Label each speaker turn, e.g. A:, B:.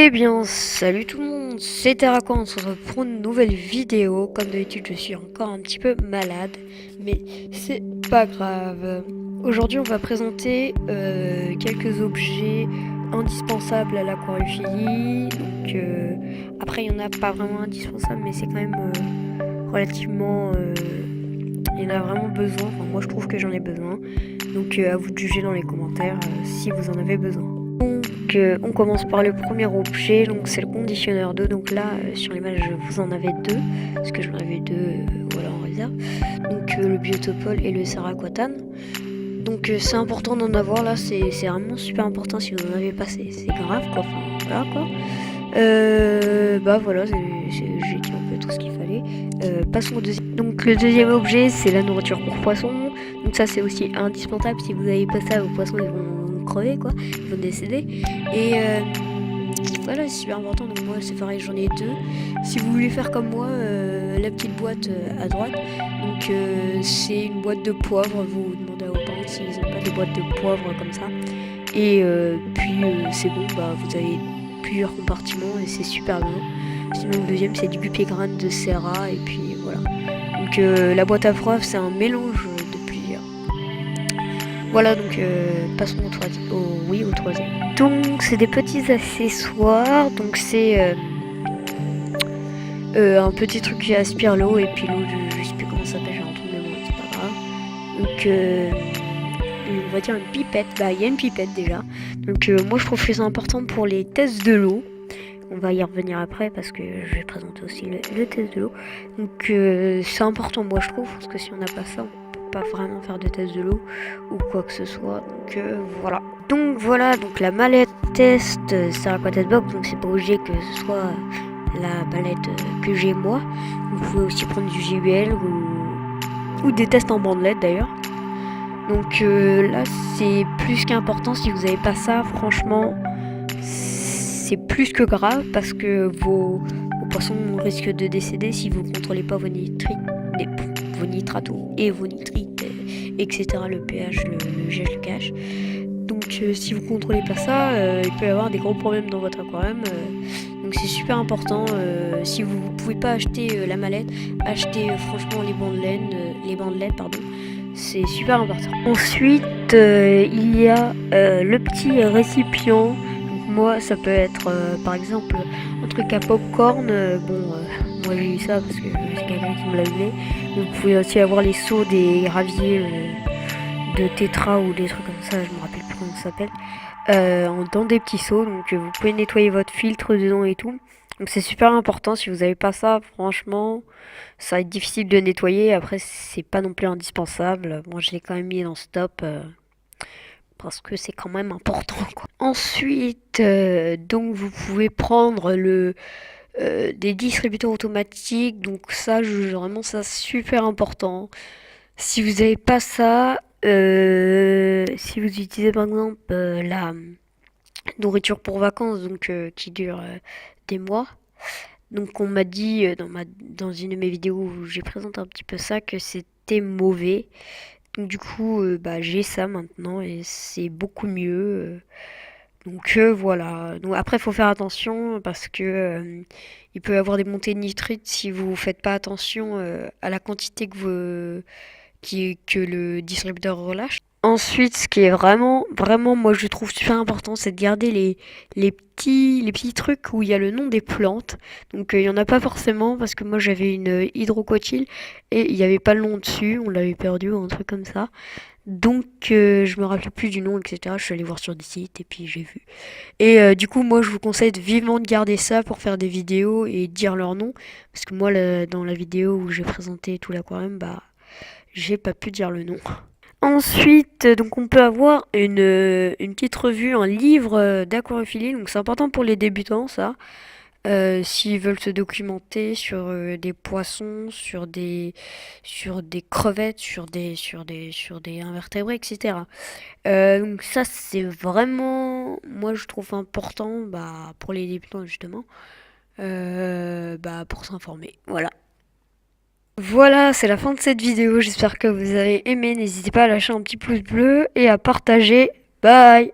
A: Eh bien, salut tout le monde, c'est Terraquois, on se retrouve pour une nouvelle vidéo. Comme d'habitude, je suis encore un petit peu malade, mais c'est pas grave. Aujourd'hui, on va présenter quelques objets indispensables à l'aquariophilie. Donc, après, il y en a pas vraiment indispensables, mais c'est quand même relativement... il y en a vraiment besoin. Enfin, moi, je trouve que j'en ai besoin. Donc, à vous de juger dans les commentaires si vous en avez besoin. Donc on commence par le premier objet, donc c'est le conditionneur d'eau. Donc là sur l'image vous en avez deux, parce que j'en avais deux voilà en réserve. Donc le biotopol et le saraquatane. Donc c'est important d'en avoir là, c'est vraiment super important. Si vous en avez pas c'est grave quoi, enfin voilà quoi. Bah voilà, j'ai dit un peu tout ce qu'il fallait. Passons au deuxième. Donc le deuxième objet c'est la nourriture pour poissons. Donc ça c'est aussi indispensable. Si vous n'avez pas ça, vos poissons ils vont crever quoi, ils vont décéder. Et voilà, c'est super important. Donc moi c'est pareil, j'en ai deux. Si vous voulez faire comme moi, la petite boîte à droite, donc c'est une boîte de poivre. Vous demandez à vos parents s'ils n'ont pas des boîtes de poivre comme ça. Et puis c'est bon, bah vous avez plusieurs compartiments et c'est super bien. Sinon le deuxième c'est du bupigrane de Serra et puis voilà. Donc la boîte à poivre c'est un mélange de plusieurs. Voilà, donc passons au troisième. Au troisième. Donc c'est des petits accessoires. Donc c'est un petit truc qui aspire l'eau et puis l'eau, je sais plus comment ça s'appelle, j'ai un trou de mémoire, c'est pas grave. Donc on va dire une pipette. Bah il y a une pipette déjà. Donc moi je trouve que c'est important pour les tests de l'eau. On va y revenir après parce que je vais présenter aussi le test de l'eau. Donc c'est important moi je trouve, parce que si on n'a pas ça on peut pas vraiment faire de test de l'eau ou quoi que ce soit. Donc voilà. Donc la mallette test Saraquatane Box, donc c'est pas obligé que ce soit la mallette que j'ai moi. Vous pouvez aussi prendre du JBL ou des tests en bandelette d'ailleurs. Donc là c'est plus qu'important. Si vous n'avez pas ça, franchement c'est plus que grave parce que vos poissons risquent de décéder si vous ne contrôlez pas vos nitrites, vos nitrates et vos nitrites, etc. Le pH, le GH, le KH. Donc si vous ne contrôlez pas ça, il peut y avoir des gros problèmes dans votre aquarium. Donc c'est super important. Si vous ne pouvez pas acheter la mallette, achetez franchement les bandelettes, pardon. C'est super important. Ensuite, il y a le petit récipient. Moi, ça peut être par exemple un truc à popcorn. Moi j'ai eu ça parce que c'est quelqu'un qui me l'a donné. Vous pouvez aussi avoir les seaux des graviers de tétra ou des trucs comme ça, je me rappelle plus comment ça s'appelle. Dans des petits seaux, donc vous pouvez nettoyer votre filtre dedans et tout. Donc c'est super important. Si vous n'avez pas ça, franchement, ça va être difficile de nettoyer. Après, c'est pas non plus indispensable. Moi, je l'ai quand même mis dans stop. Parce que c'est quand même important quoi. Ensuite, donc vous pouvez prendre des distributeurs automatiques. Donc ça, vraiment ça super important. Si vous n'avez pas ça, si vous utilisez par exemple la nourriture pour vacances, donc qui dure des mois. Donc on m'a dit dans une de mes vidéos où j'ai présenté un petit peu ça que c'était mauvais. Donc du coup, bah, j'ai ça maintenant et c'est beaucoup mieux. Donc voilà. Donc après, il faut faire attention parce que il peut y avoir des montées de nitrites si vous faites pas attention à la quantité que le distributeur relâche. Ensuite, ce qui est vraiment, moi je trouve super important, c'est de garder les petits trucs où il y a le nom des plantes. Donc il y en a pas forcément parce que moi j'avais une hydrocotyle et il n'y avait pas le nom dessus, on l'avait perdu ou un truc comme ça. Donc je me rappelle plus du nom, etc. Je suis allée voir sur des sites et puis j'ai vu. Et du coup moi je vous conseille vivement de garder ça pour faire des vidéos et dire leur nom. Parce que moi dans la vidéo où j'ai présenté tout l'aquarium, bah j'ai pas pu dire le nom. Ensuite, donc on peut avoir une petite revue, un livre d'aquariophilie. Donc c'est important pour les débutants ça. S'ils veulent se documenter sur des poissons, sur des crevettes, sur des invertébrés, etc. Donc ça c'est vraiment, moi je trouve important bah, pour les débutants justement, bah, pour s'informer. Voilà. Voilà, c'est la fin de cette vidéo. J'espère que vous avez aimé. N'hésitez pas à lâcher un petit pouce bleu et à partager. Bye!